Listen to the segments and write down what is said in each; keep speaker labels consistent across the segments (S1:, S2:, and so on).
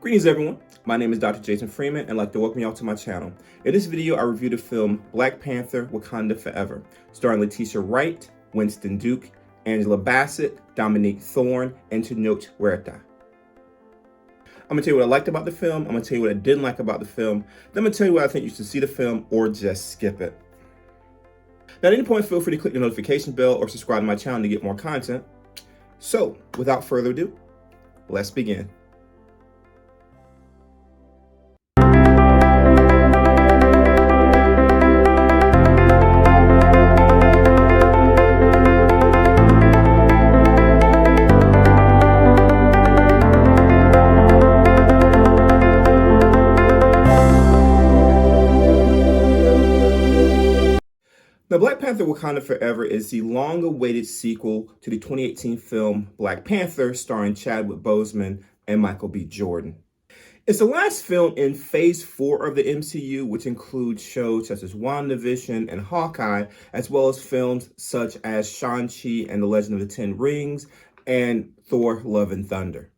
S1: Greetings everyone, my name is Dr. Jason Freeman and I'd like to welcome y'all to my channel. In this video, I review the film Black Panther, Wakanda Forever, starring Letitia Wright, Winston Duke, Angela Bassett, Dominique Thorne, and Tenoch Huerta. I'm going to tell you what I liked about the film, I'm going to tell you what I didn't like about the film, then I'm going to tell you why I think you should see the film or just skip it. Now at any point, feel free to click the notification bell or subscribe to my channel to get more content. So, without further ado, let's begin. Now, Black Panther Wakanda Forever is the long-awaited sequel to the 2018 film Black Panther, starring Chadwick Boseman and Michael B. Jordan. It's the last film in Phase 4 of the MCU, which includes shows such as WandaVision and Hawkeye, as well as films such as Shang-Chi and the Legend of the Ten Rings and Thor: Love and Thunder.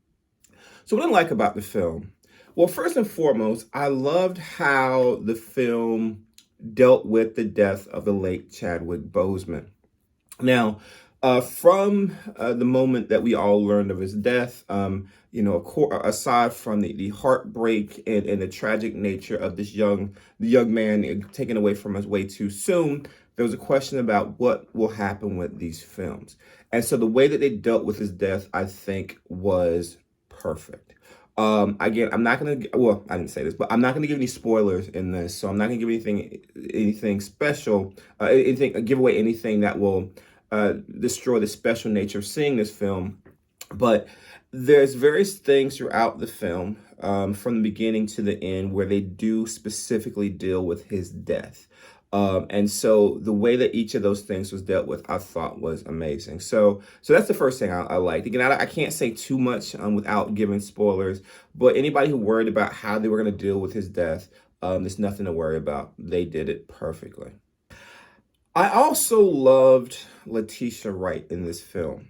S1: So what I like about the film? Well, first and foremost, I loved how the film dealt with the death of the late Chadwick Boseman. Now, from the moment that we all learned of his death, aside from the heartbreak and the tragic nature of this young man taken away from us way too soon, there was a question about what will happen with these films. And so the way that they dealt with his death, I think, was perfect. Again, I'm not going to, well, I didn't say this, but I'm not going to give any spoilers in this. So I'm not going to give anything special, give away anything that will destroy the special nature of seeing this film. But there's various things throughout the film, from the beginning to the end, where they do specifically deal with his death. And so the way that each of those things was dealt with, I thought was amazing. So that's the first thing I liked. Again, I can't say too much without giving spoilers, but anybody who worried about how they were going to deal with his death, there's nothing to worry about. They did it perfectly. I also loved Letitia Wright in this film.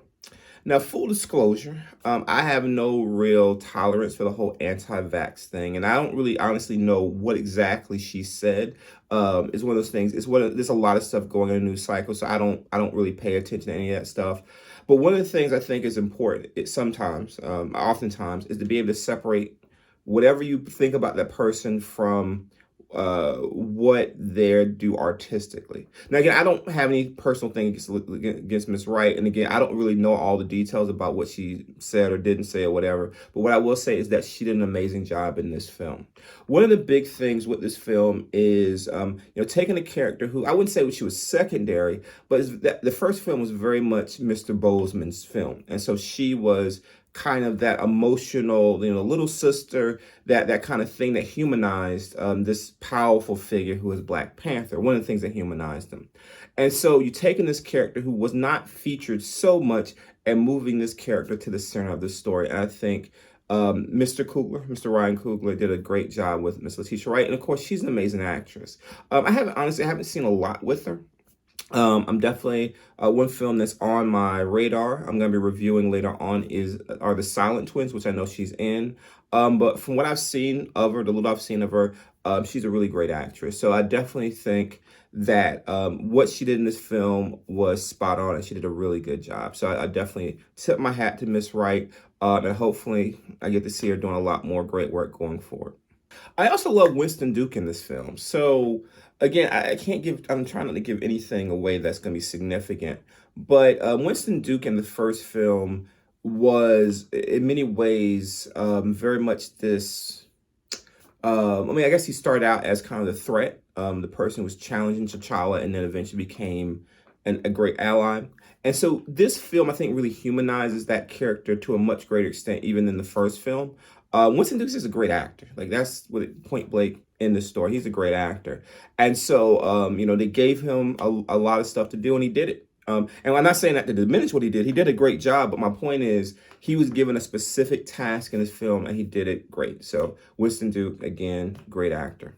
S1: Now, full disclosure, I have no real tolerance for the whole anti-vax thing, and I don't really honestly know what exactly she said. It's one of those things. There's a lot of stuff going on in the news cycle, so I don't really pay attention to any of that stuff. But one of the things I think is important, oftentimes, is to be able to separate whatever you think about that person from what they do artistically. Now, again, I don't have any personal thing against Miss Wright. And again, I don't really know all the details about what she said or didn't say or whatever. But what I will say is that she did an amazing job in this film. One of the big things with this film is, taking a character who, I wouldn't say she was secondary, but the first film was very much Mr. Boseman's film. And so she was kind of that emotional, little sister, that kind of thing that humanized this powerful figure who is Black Panther, one of the things that humanized him. And so you're taking this character who was not featured so much and moving this character to the center of the story. And I think Mr. Ryan Coogler did a great job with Miss Letitia Wright. And of course, she's an amazing actress. I haven't seen a lot with her. I'm definitely one film that's on my radar. I'm going to be reviewing later on are the Silent Twins, which I know she's in. But from what I've seen of her, the little I've seen of her, she's a really great actress. So I definitely think that what she did in this film was spot on, and she did a really good job. So I definitely tip my hat to Miss Wright, and hopefully I get to see her doing a lot more great work going forward. I also love Winston Duke in this film. So again, I'm trying not to give anything away that's going to be significant. But Winston Duke in the first film was, in many ways, very much this, I guess he started out as kind of the threat, the person who was challenging T'Challa and then eventually became a great ally. And so this film, I think, really humanizes that character to a much greater extent, even than the first film. Winston Duke is a great actor. Like, that's what point blank in the story. He's a great actor. And so, they gave him a lot of stuff to do, and he did it. And I'm not saying that to diminish what he did. He did a great job, but my point is he was given a specific task in his film, and he did it great. So Winston Duke, again, great actor.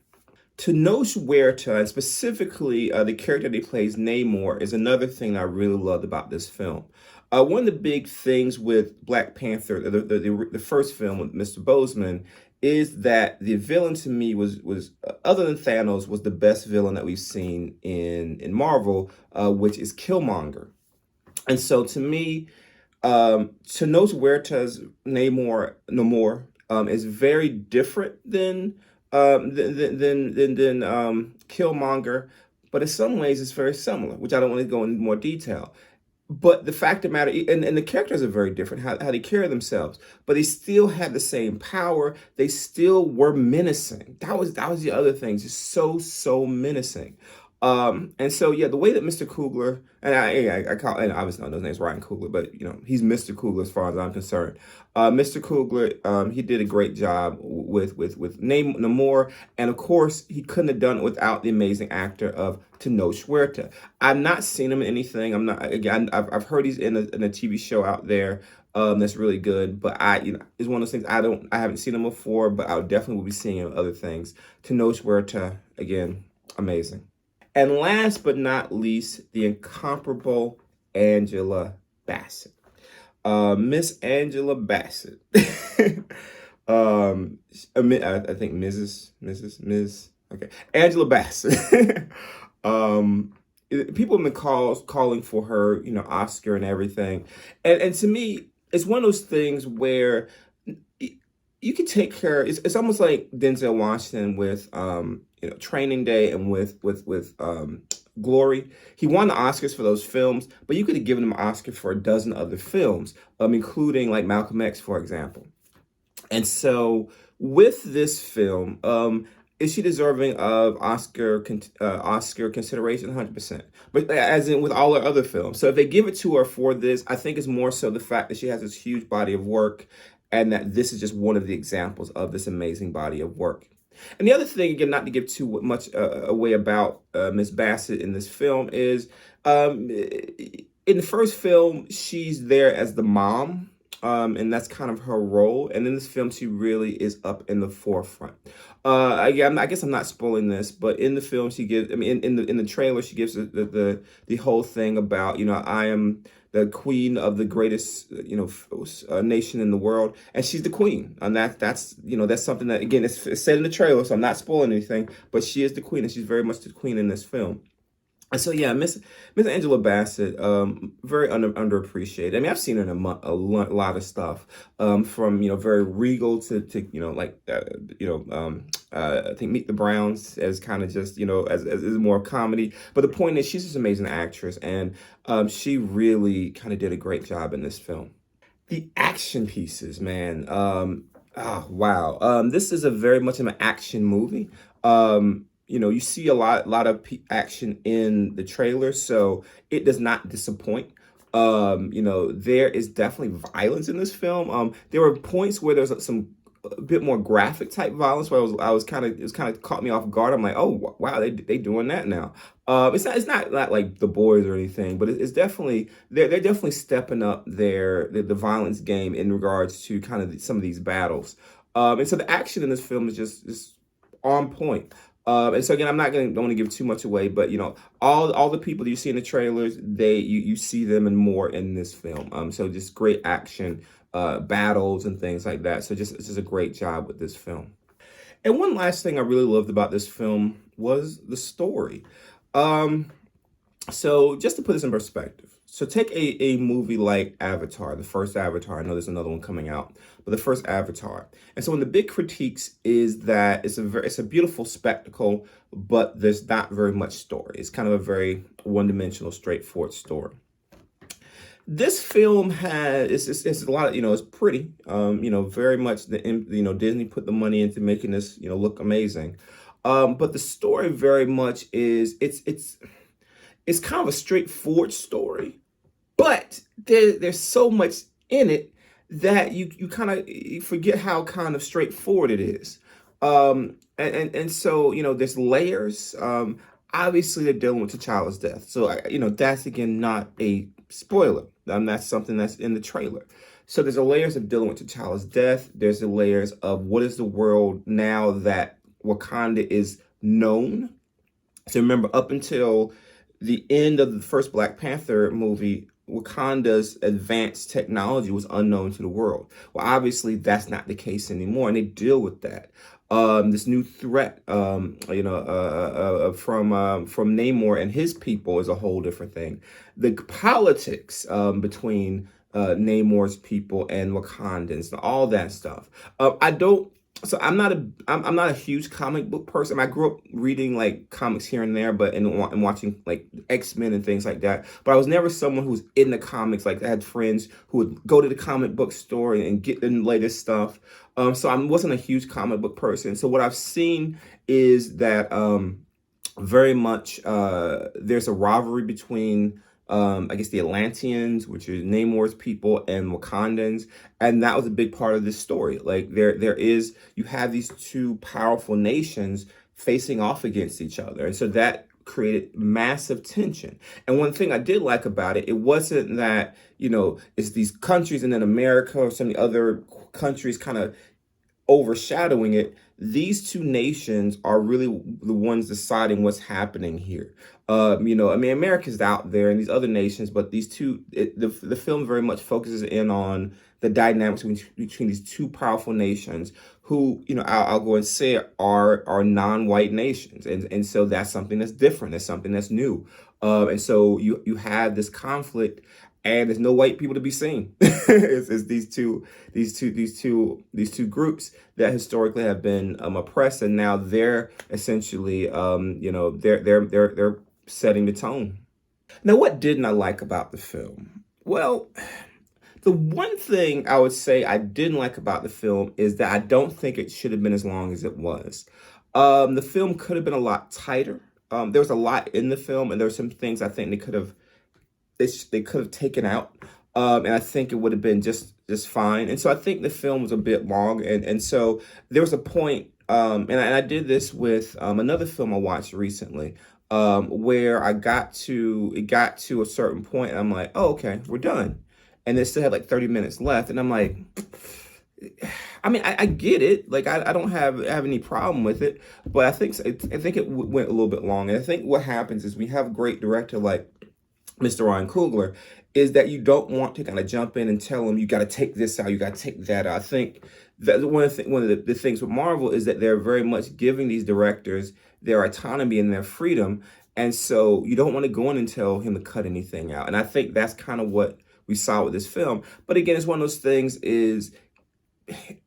S1: Tenoch Huerta, and specifically the character that he plays, Namor, is another thing I really loved about this film. One of the big things with Black Panther, the first film with Mr. Boseman, is that the villain to me was other than Thanos was the best villain that we've seen in Marvel, which is Killmonger. And so to me, Tenoch Huerta's Namor is very different than Killmonger, but in some ways it's very similar, which I don't want to go into more detail. But the fact of the matter, and the characters are very different, how they carry themselves, but they still had the same power. They still were menacing. That was the other thing, just so menacing. And so yeah, the way that Mr. Coogler, and I call, and obviously not his name's Ryan Coogler, but he's Mr. Coogler as far as I'm concerned. Mr. Coogler, he did a great job with Namor, and of course he couldn't have done it without the amazing actor of Tenoch Huerta. I've not seen him in anything. I'm not again. I've heard he's in a TV show out there. That's really good, but it's one of those things I haven't seen him before, but I definitely will be seeing him in other things. Tenoch Huerta, again, amazing. And last but not least, the incomparable Angela Bassett. Miss Angela Bassett. I think Ms. Okay, Angela Bassett. People have been calling for her, Oscar and everything, and to me, it's one of those things where you can take care. It's almost like Denzel Washington with Training Day and with Glory. He won the Oscars for those films, but you could have given him an Oscar for a dozen other films, including like Malcolm X, for example. And so with this film, is she deserving of Oscar consideration? 100%. But as in with all her other films. So if they give it to her for this, I think it's more so the fact that she has this huge body of work and that this is just one of the examples of this amazing body of work. And the other thing, again, not to give too much away about Miss Bassett in this film, is in the first film, she's there as the mom. And that's kind of her role. And in this film, she really is up in the forefront. Again, I guess I'm not spoiling this, but in the film, she gives. I mean, in the trailer, she gives the whole thing about I am the queen of the greatest nation in the world, and she's the queen, and that's something that again it's said in the trailer, so I'm not spoiling anything, but she is the queen, and she's very much the queen in this film. And so, yeah, Miss Angela Bassett, very underappreciated. I mean, I've seen her in a lot of stuff, from very regal to I think Meet the Browns as kind of just as more comedy. But the point is, she's just an amazing actress, and she really kind of did a great job in this film. The action pieces, man. Oh wow. This is a very much of an action movie. You see a lot of action in the trailer, so it does not disappoint. There is definitely violence in this film. There were points where there's some a bit more graphic type violence where I was kind of caught me off guard. I'm like, oh wow, they doing that now. It's not like The Boys or anything, but it's definitely they're definitely stepping up the violence game in regards to kind of some of these battles. And so the action in this film is just on point. And so again, don't want to give too much away, but all the people that you see in the trailers, you see them and more in this film. So just great action, battles and things like that. So it's just a great job with this film. And one last thing I really loved about this film was the story. So just to put this in perspective, so take a movie like Avatar, the first Avatar. I know there's another one coming out, but the first Avatar. And so one of the big critiques is that it's a beautiful spectacle, but there's not very much story. It's kind of a very one-dimensional, straightforward story. This film it's a lot of, it's pretty, very much Disney put the money into making this, look amazing. But the story very much is, it's kind of a straightforward story, but there's so much in it that you kind of forget how kind of straightforward it is. And so, there's layers. Obviously they're dealing with T'Challa's death. So, that's again, not a spoiler. That's something that's in the trailer. So there's the layers of dealing with T'Challa's death. There's the layers of what is the world now that Wakanda is known. So remember, up until the end of the first Black Panther movie, Wakanda's advanced technology was unknown to the world. Well, obviously that's not the case anymore, and they deal with that. This new threat, from Namor and his people is a whole different thing. The politics between Namor's people and Wakandans, all that stuff. I don't. So I'm not a huge comic book person. I grew up reading like comics here and there, and watching like X-Men and things like that. But I was never someone who was in the comics. Like I had friends who would go to the comic book store and get the latest stuff. So I wasn't a huge comic book person. So what I've seen is that very much there's a rivalry between I guess the Atlanteans, which is Namor's people, and Wakandans, and that was a big part of this story. Like you have these two powerful nations facing off against each other, and so that created massive tension. And one thing I did like about it, it wasn't that it's these countries and then America or some of the other countries kind of overshadowing it. These two nations are really the ones deciding what's happening here. I mean, America's out there and these other nations, but these two, the film very much focuses in on the dynamics between these two powerful nations who, I'll go and say are non-white nations. And so that's something that's different. That's something that's new. And so you have this conflict, and there's no white people to be seen. It's these two groups that historically have been oppressed, and now they're essentially they're setting the tone. Now, what didn't I like about the film? Well, the one thing I would say I didn't like about the film is that I don't think it should have been as long as it was. The film could have been a lot tighter. There was a lot in the film, and there were some things I think they could have taken out, and I think it would have been just fine. And so I think the film was a bit long, and so there was a point, and I did this with another film I watched recently, where it got to a certain point, and I'm like, oh, okay, we're done, and it still had like 30 minutes left, and I'm like, I mean, I get it. Like, I don't have any problem with it, but I think it went a little bit long, and I think what happens is we have a great director like Mr. Ryan Coogler, is that you don't want to kind of jump in and tell them you got to take this out, you got to take that out. I think that one of the things with Marvel is that they're very much giving these directors their autonomy and their freedom, and so you don't want to go in and tell him to cut anything out. And I think that's kind of what we saw with this film. But again, it's one of those things is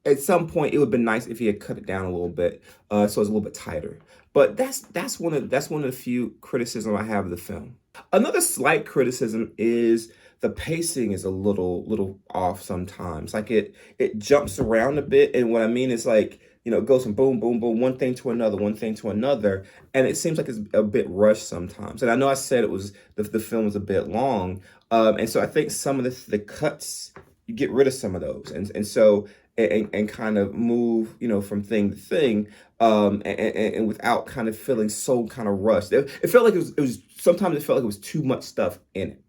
S1: at some point it would have been nice if he had cut it down a little bit, so it's a little bit tighter. But that's one of the few criticisms I have of the film. Another slight criticism is the pacing is a little off sometimes. Like it jumps around a bit, and what I mean is like it goes from boom boom boom, one thing to another, and it seems like it's a bit rushed sometimes. And I know I said it was the film was a bit long, and so I think some of the cuts, you get rid of some of those, and so. And kind of move, from thing to thing, and without kind of feeling so kind of rushed. It felt like it was sometimes it felt like it was too much stuff in it.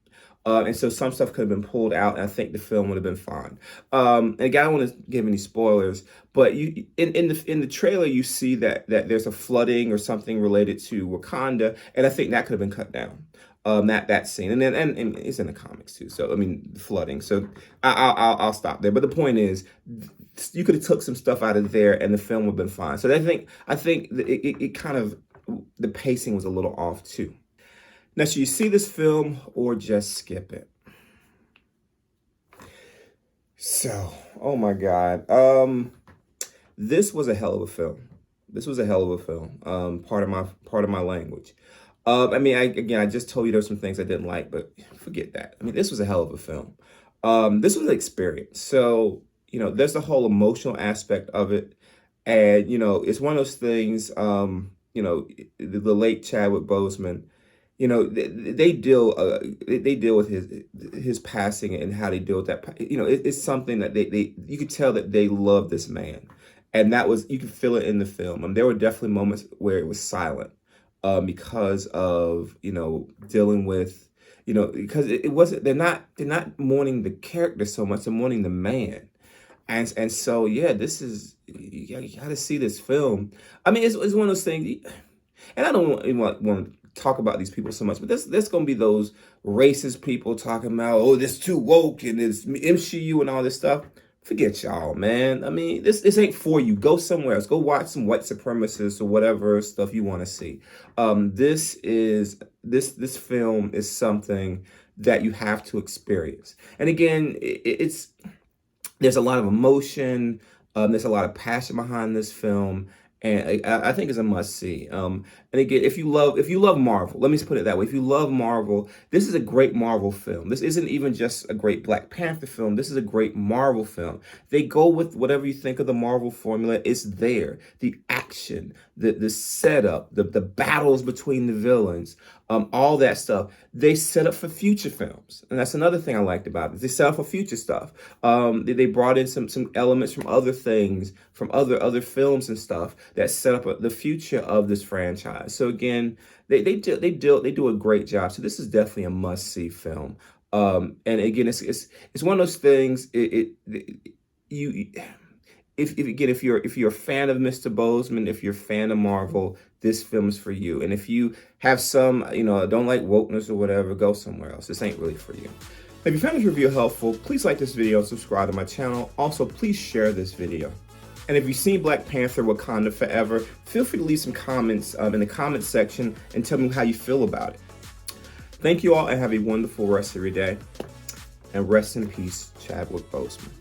S1: And so some stuff could have been pulled out, and I think the film would have been fine. And again, I don't want to give any spoilers, but you in the trailer you see that there's a flooding or something related to Wakanda, and I think that could have been cut down. That scene, and then and it's in the comics too. So I mean, flooding. So I'll stop there. But the point is, you could have took some stuff out of there, and the film would have been fine. So I think it kind of the pacing was a little off too. Now, should you see this film or just skip it? So, oh my God, this was a hell of a film. This was a hell of a film. Part of my language. I mean, I just told you there's some things I didn't like, but forget that. I mean, this was a hell of a film. This was an experience. So, there's the whole emotional aspect of it. And, it's one of those things, the late Chadwick Boseman, they deal with his passing and how they deal with that. It's something that you could tell that they love this man. And you could feel it in the film. And there were definitely moments where it was silent. Because of dealing with because it wasn't they're not mourning the character so much, they're mourning the man, and so yeah, this is you got to see this film. I mean, it's one of those things, and I don't want to talk about these people so much, but there's going to be those racist people talking about, oh, this too woke and it's MCU and all this stuff. Forget y'all, man. I mean, this ain't for you. Go somewhere else. Go watch some white supremacists or whatever stuff you want to see. This film is something that you have to experience. And again, there's a lot of emotion. There's a lot of passion behind this film, and I think it's a must see. And again, if you love Marvel, let me just put it that way. If you love Marvel, this is a great Marvel film. This isn't even just a great Black Panther film. This is a great Marvel film. They go with whatever you think of the Marvel formula. It's there. The action, the setup, the battles between the villains, all that stuff. They set up for future films, and that's another thing I liked about it. They set up for future stuff. They brought in some elements from other things, from other films and stuff that set up the future of this franchise. So again, they do a great job. So this is definitely a must see film. And again, it's one of those things. If you're a fan of Mr. Boseman, if you're a fan of Marvel, this film is for you. And if you have some, don't like wokeness or whatever, go somewhere else. This ain't really for you. If you found this review helpful, please like this video and subscribe to my channel. Also, please share this video. And if you've seen Black Panther Wakanda Forever, feel free to leave some comments in the comment section and tell me how you feel about it. Thank you all and have a wonderful rest of your day. And rest in peace, Chadwick Boseman.